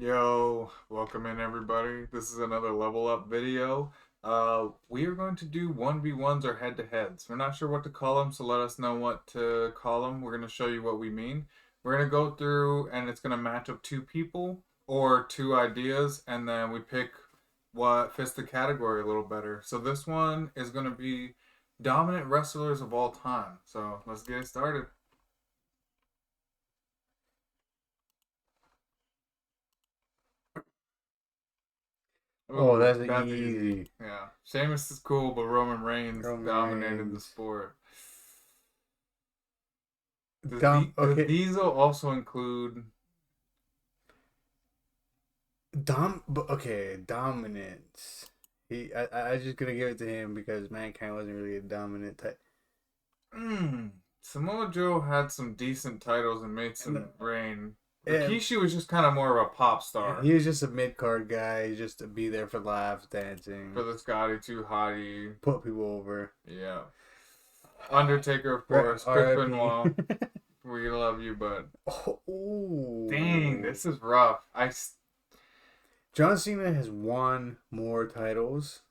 Yo, welcome in everybody. This is another Level Up video. We are going to do 1v1s or head-to-heads. We're not sure what to call them, so let us know what to call them. We're going to show you what we mean. We're going to go through and it's going to match up two people or two ideas, and then we pick what fits the category a little better. So this one is going to be dominant wrestlers of all time. So let's get it started. Oh, Ooh, that's that's easy. easy. Yeah. Sheamus is cool, but Roman Reigns Roman dominated the Reigns. sport. Does Okay. Diesel also include? Okay, dominance. I just gonna give it to him because Mankind wasn't really a dominant type. Mm, Samoa Joe had some decent titles and made And, some reign. and, Rikishi was just kind of more of a pop and star he was just a mid card guy, just to be there for laughs, dancing, for the Scotty Too Hottie. put people over. Yeah. Undertaker, of course. Chris R.I.P. Benoit. We love you, but Oh, dang, this is rough. John Cena has won more titles.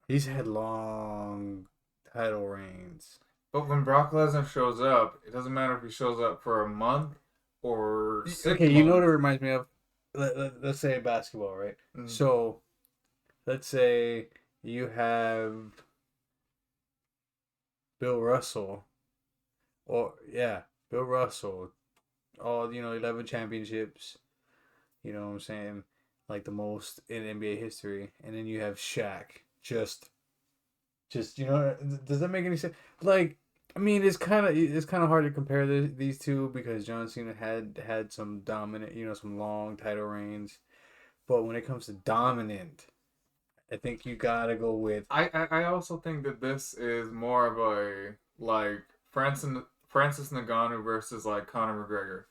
He's had long title reigns. But when Brock Lesnar shows up, it doesn't matter if he shows up for a month or 6 Okay, you know what it months. reminds me of? Let's say basketball, right? Mm. So, let's say you have Bill Russell, Bill Russell, all 11 championships. You know what I'm saying? Like the most in NBA history, and then you have Shaq, just does that make any sense? Like, I mean, it's kind of hard to compare these two because John Cena had some dominant, some long title reigns, but when it comes to dominant, I think you gotta go with. I also think that this is more of a like Francis Ngannou versus like Conor McGregor.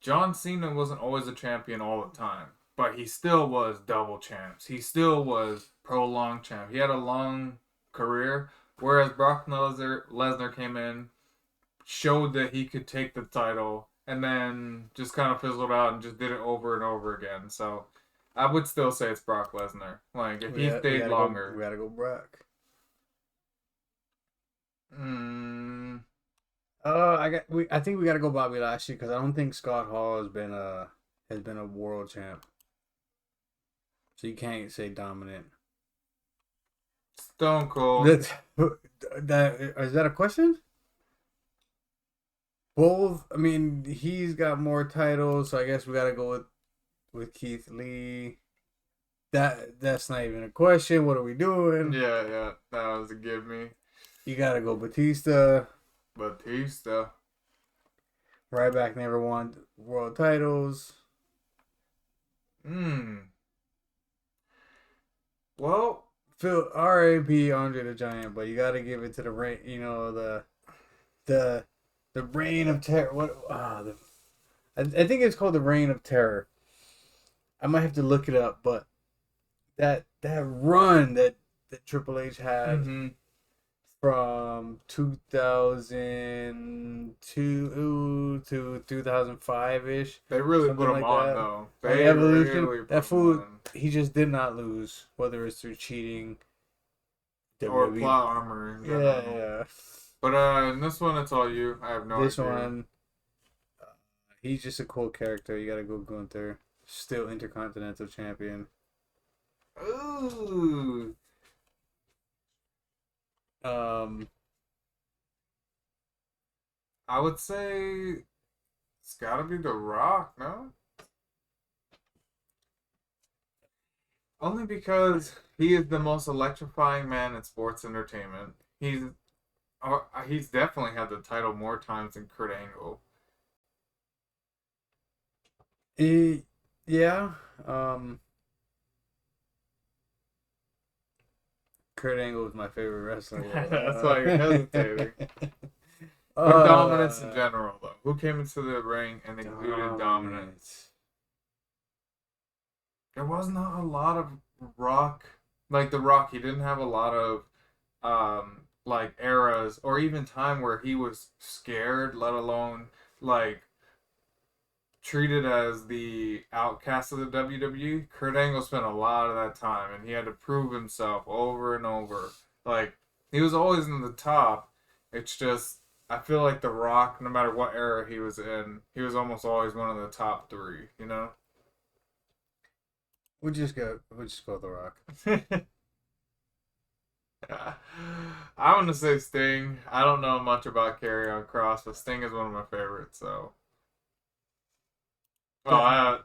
John Cena wasn't always a champion all the time, but he still was double champs. He still was prolonged champ. He had a long career, whereas Brock Lesnar came in, showed that he could take the title, and then just kind of fizzled out and just did it over and over again. So I would still say it's Brock Lesnar. Like if he We stayed gotta go. longer. We gotta go Brock. Mm, I think we gotta go Bobby Lashley because I don't think Scott Hall has been a world champ. So you can't say dominant. Stone Cold. That is that a question? Both. I mean, he's got more titles, so I guess we gotta go with Keith Lee. That's not even a question. What are we doing? Yeah, that was a give me. You gotta go Batista. Batista. Ryback never won world titles. Well, Phil R.A.P. Andre the Giant, but you gotta give it to the reign. The reign of terror. I think it's called the reign of terror. I might have to look it up, but that run that Triple H had from 2002 to 2005 ish. they really Something put him like on that. though. Like They Evolution, really put that him fool, on. he just did not lose, whether it's through cheating, Or WWE. plot armor in general. Yeah. But in this one, it's all you. I have no This idea. one, he's just a cool character. You gotta go Gunther. Still Intercontinental Champion. Ooh. I would say it's gotta be The Rock, no? Only because he is the most electrifying man in sports entertainment. He's definitely had the title more times than Kurt Angle. Yeah. Kurt Angle was my favorite wrestler. That's why you're hesitating. But dominance in general, though. Who came into the ring and included dominance? There was not a lot of Rock. Like The Rock, he didn't have a lot of like eras or even time where he was scared, let alone like treated as the outcast of the WWE, Kurt Angle spent a lot of that time, and he had to prove himself over and over. Like, he was always in the top. It's just, I feel like The Rock, no matter what era he was in, he was almost always one of the top three, you know? We'll just go The Rock. I'm gonna say Sting. I don't know much about Karrion Cross, but Sting is one of my favorites, so. Oh,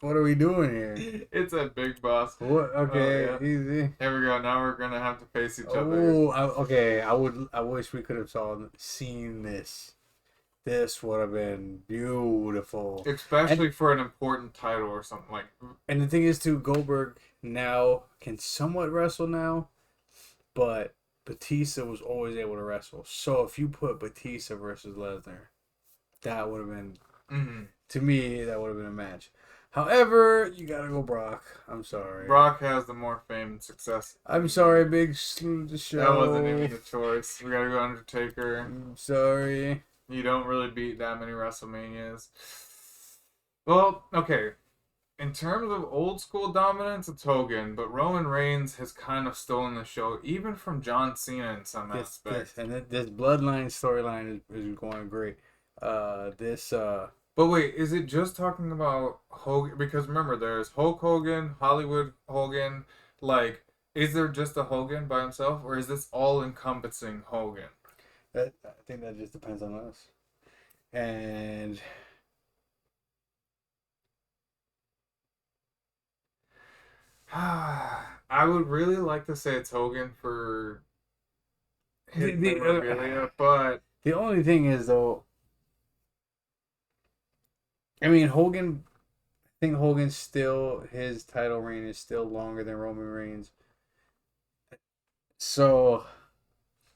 What are we doing here? it's a Big Boss. What? Okay, Oh, yeah. easy. Here we go. Now we're gonna have to face each other. Oh, okay. I wish we could have seen this. This would have been beautiful. Especially for an important title or something like. And the thing is, too, Goldberg now can somewhat wrestle now, but Batista was always able to wrestle. So if you put Batista versus Lesnar, that would have been, to me, that would have been a match. However, you gotta go Brock. I'm sorry. Brock has the more fame and success. I'm sorry, Big Slew the show. That wasn't even the choice. We gotta go Undertaker. I'm sorry. You don't really beat that many WrestleManias. Well, okay. In terms of old school dominance, it's Hogan, but Roman Reigns has kind of stolen the show, even from John Cena in some aspects. This bloodline storyline is going great. But wait, is it just talking about Hogan? Because remember, there's Hulk Hogan, Hollywood Hogan. Like, is there just a Hogan by himself, or is this all encompassing Hogan? I think that just depends on us. And I would really like to say it's Hogan for his The- memorabilia, but the only thing is, though, I mean, Hogan. I think Hogan's still, his title reign is still longer than Roman Reigns. So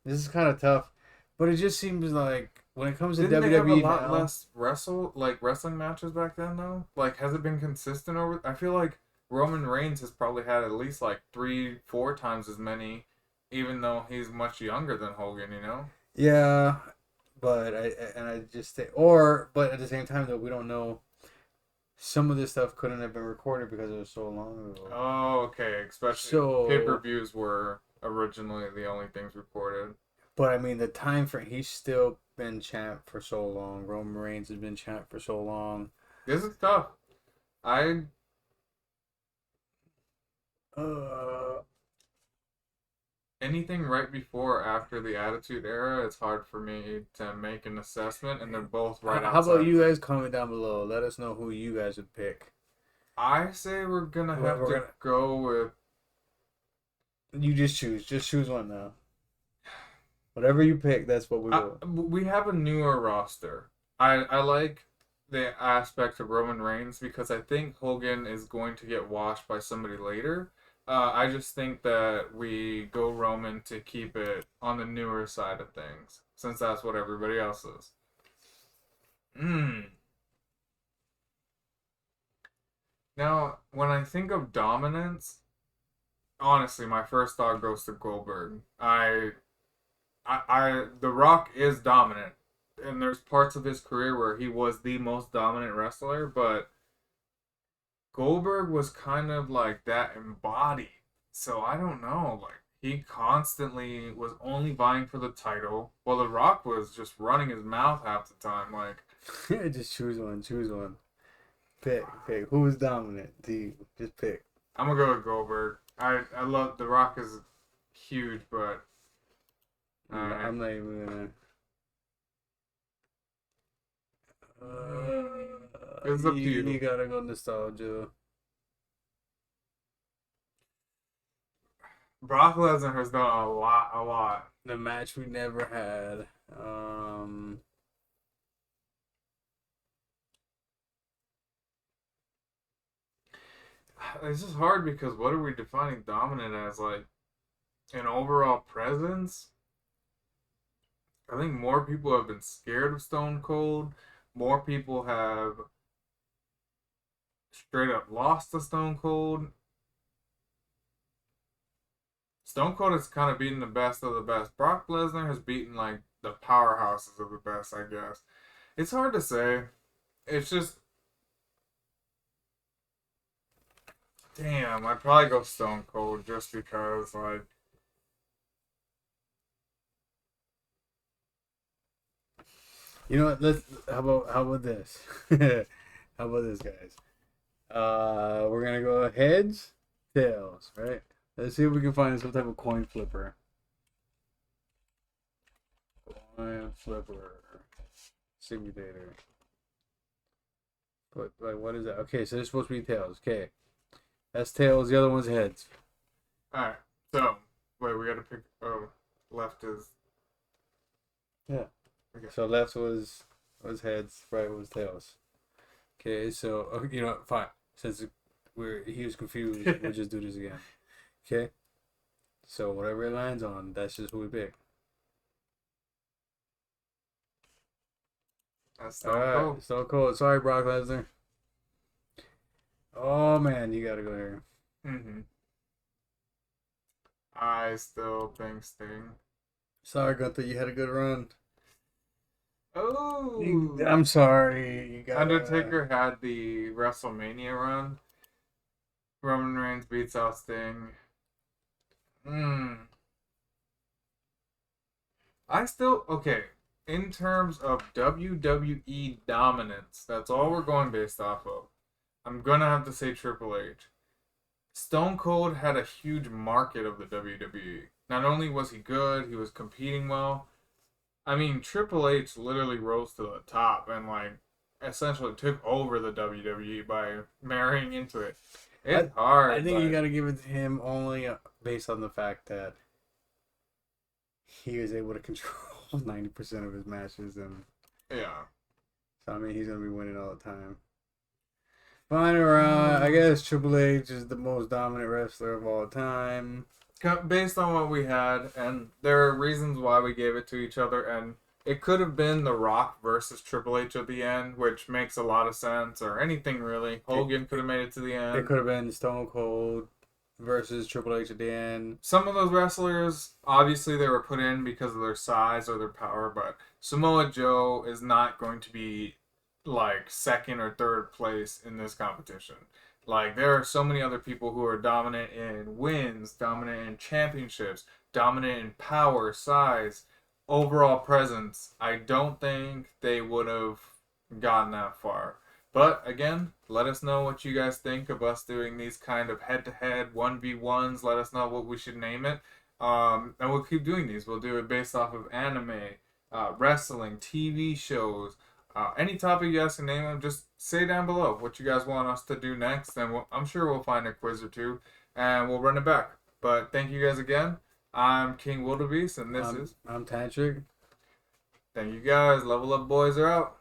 this is kind of tough, but it just seems like when it comes to didn't they WWE have a lot now, less wrestling matches back then though? Like, has it been consistent over? I feel like Roman Reigns has probably had at least like 3, 4 times as many, even though he's much younger than Hogan. You know? yeah, but I just think, but at the same time though, we don't know. Some of this stuff couldn't have been recorded because it was so long ago. Oh, okay. Especially So pay-per-views were originally the only things recorded. But I mean, the time frame, he's still been champ for so long. Roman Reigns has been champ for so long. This is tough. I anything right before or after the Attitude Era, it's hard for me to make an assessment, and they're both right outside. How about you guys comment down below? Let us know who you guys would pick. I say we're gonna have to go with. You just choose. Just choose one now. Whatever you pick, that's what we will. We have a newer roster. I like the aspect of Roman Reigns because I think Hogan is going to get washed by somebody later. I just think that we go Roman to keep it on the newer side of things, since that's what everybody else is. Now, when I think of dominance, honestly, my first thought goes to Goldberg. The Rock is dominant, and there's parts of his career where he was the most dominant wrestler, but Goldberg was kind of like that embodied. So I don't know. Like, he constantly was only vying for the title, while The Rock was just running his mouth half the time. Like, just choose one. Choose one. Pick. Who's dominant? Just pick. I'm gonna go with Goldberg. I love The Rock is huge, but I'm not even gonna. It's up to you. You gotta go nostalgia. Brock Lesnar has done a lot. The match we never had. It's just hard because what are we defining dominant as? Like, an overall presence? I think more people have been scared of Stone Cold. More people have straight up lost to Stone Cold. Stone Cold has kind of beaten the best of the best. Brock Lesnar has beaten like the powerhouses of the best, I guess. It's hard to say. it's just, damn, I'd probably go Stone Cold just because, like, You know what? Let's. How about this? How about this, guys? We're gonna go heads, tails, right? Let's see if we can find some type of coin flipper. Coin flipper simulator. But like, what is that? Okay, so this is supposed to be tails. Okay, that's tails. The other one's heads. alright. So, wait, we gotta pick, oh, left is, Yeah. okay. So left was heads, right was tails. Okay, so you know what, fine. Since he was confused, we'll just do this again. Okay. So whatever it lands on, that's just who we pick. That's All Stone right, Cold. Stone Cold. Sorry, Brock Lesnar. Oh man, you gotta go here. Mm-hmm. I still think Sting. Sorry, Gunther, you had a good run. Oh! I'm sorry. You got Undertaker had the WrestleMania run. Roman Reigns beats out Sting. I still, okay, in terms of WWE dominance, that's all we're going based off of. I'm gonna have to say Triple H. Stone Cold had a huge market of the WWE. Not only was he good, he was competing well. I mean, Triple H literally rose to the top and, like, essentially took over the WWE by marrying into it. It's hard. I think you gotta give it to him only based on the fact that he was able to control 90% of his matches, and yeah. so I mean he's gonna be winning all the time. Final round, I guess Triple H is the most dominant wrestler of all time. Based on what we had, and there are reasons why we gave it to each other, and it could have been The Rock versus Triple H at the end, which makes a lot of sense, or anything really. Hogan could have made it to the end. It could have been Stone Cold versus Triple H at the end. Some of those wrestlers, obviously, they were put in because of their size or their power, but Samoa Joe is not going to be like second or third place in this competition. Like, there are so many other people who are dominant in wins, dominant in championships, dominant in power, size, overall presence. I don't think they would have gotten that far. But again, let us know what you guys think of us doing these kind of head-to-head 1v1s. Let us know what we should name it. And we'll keep doing these. We'll do it based off of anime, wrestling, TV shows, any topic you guys can name them. Just say down below what you guys want us to do next, and I'm sure we'll find a quiz or two, and we'll run it back. But thank you guys again. I'm Kingwildebeest, and this is... I'm Tantric. Thank you guys. Level Up Boys are out.